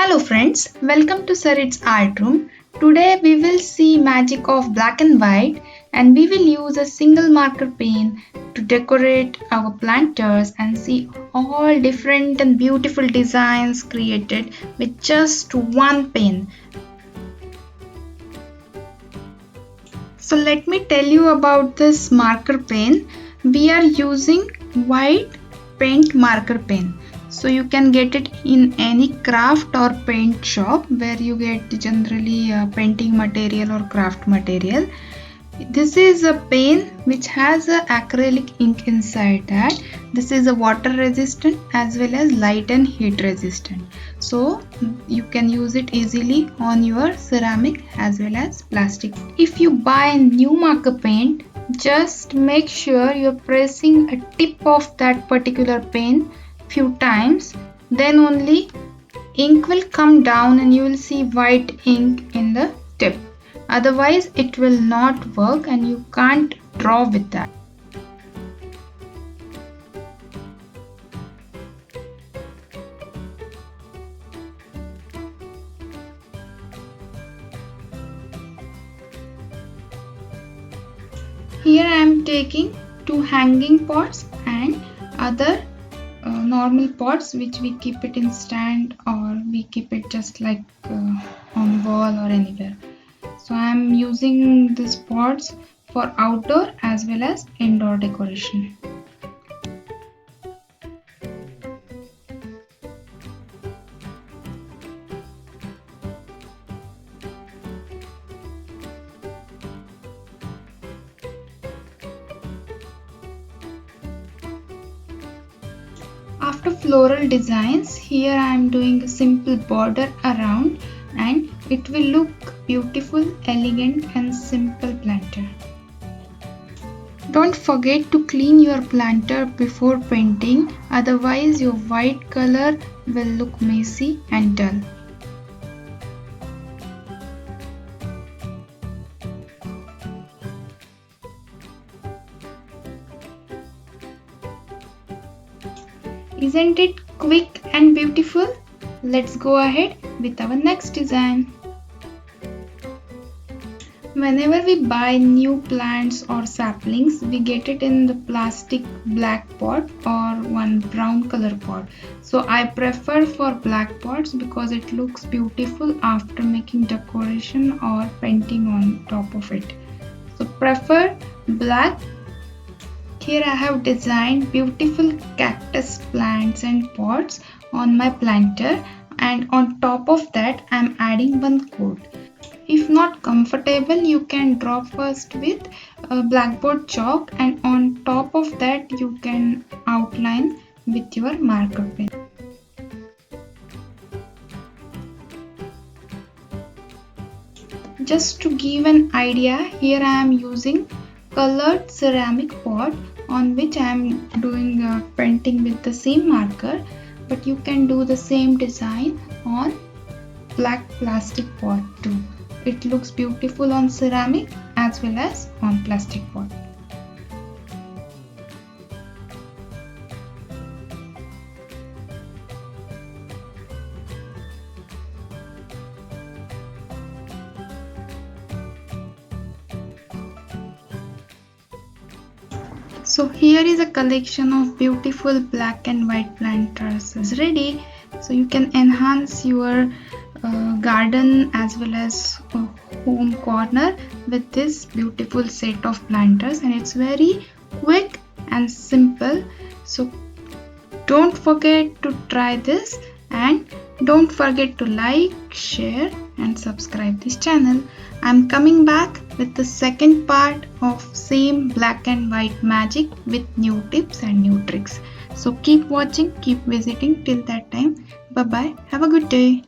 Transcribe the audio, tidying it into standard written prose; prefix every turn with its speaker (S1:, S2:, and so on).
S1: Hello friends, welcome to Sarit's Art Room. Today we will see magic of black and white and we will use a single marker pen to decorate our planters and see all different and beautiful designs created with just one pen. So let me tell you about this marker pen. We are using white paint marker pen. So you can get it in any craft or paint shop where you get generally painting material or craft material. This is a pen which has a acrylic ink inside that. This is a water resistant as well as light and heat resistant. So you can use it easily on your ceramic as well as plastic. If you buy a new marker pen, just make sure you're pressing a tip of that particular pen few times, then only ink will come down and you will see white ink in the tip. Otherwise it will not work and you can't draw with that. Here I am taking two hanging pots and other normal pots which we keep it in stand or we keep it just like on wall or anywhere. So I am using these pots for outdoor as well as indoor decoration. After floral designs, here I am doing a simple border around and it will look beautiful, elegant and simple planter. Don't forget to clean your planter before painting, otherwise your white color will look messy and dull. Isn't it quick and beautiful? Let's go ahead with our next design. Whenever we buy new plants or saplings, we get it in the plastic black pot or one brown color pot. So I prefer for black pots because it looks beautiful after making decoration or painting on top of it. So prefer black. Here I have designed beautiful cactus plants and pots on my planter and on top of that I am adding one coat. If not comfortable, you can draw first with blackboard chalk and on top of that you can outline with your marker pen. Just to give an idea, here I am using colored ceramic pot on which I am doing painting with the same marker, but you can do the same design on black plastic pot too. It looks beautiful on ceramic as well as on plastic pot. So here is a collection of beautiful black and white planters is ready. So you can enhance your garden as well as home corner with this beautiful set of planters, and it's very quick and simple. So don't forget to try this and don't forget to like, share and subscribe this channel. I'm coming back with the second part of same black and white magic with new tips and new tricks. So keep watching, keep visiting. Till that time, bye bye, have a good day.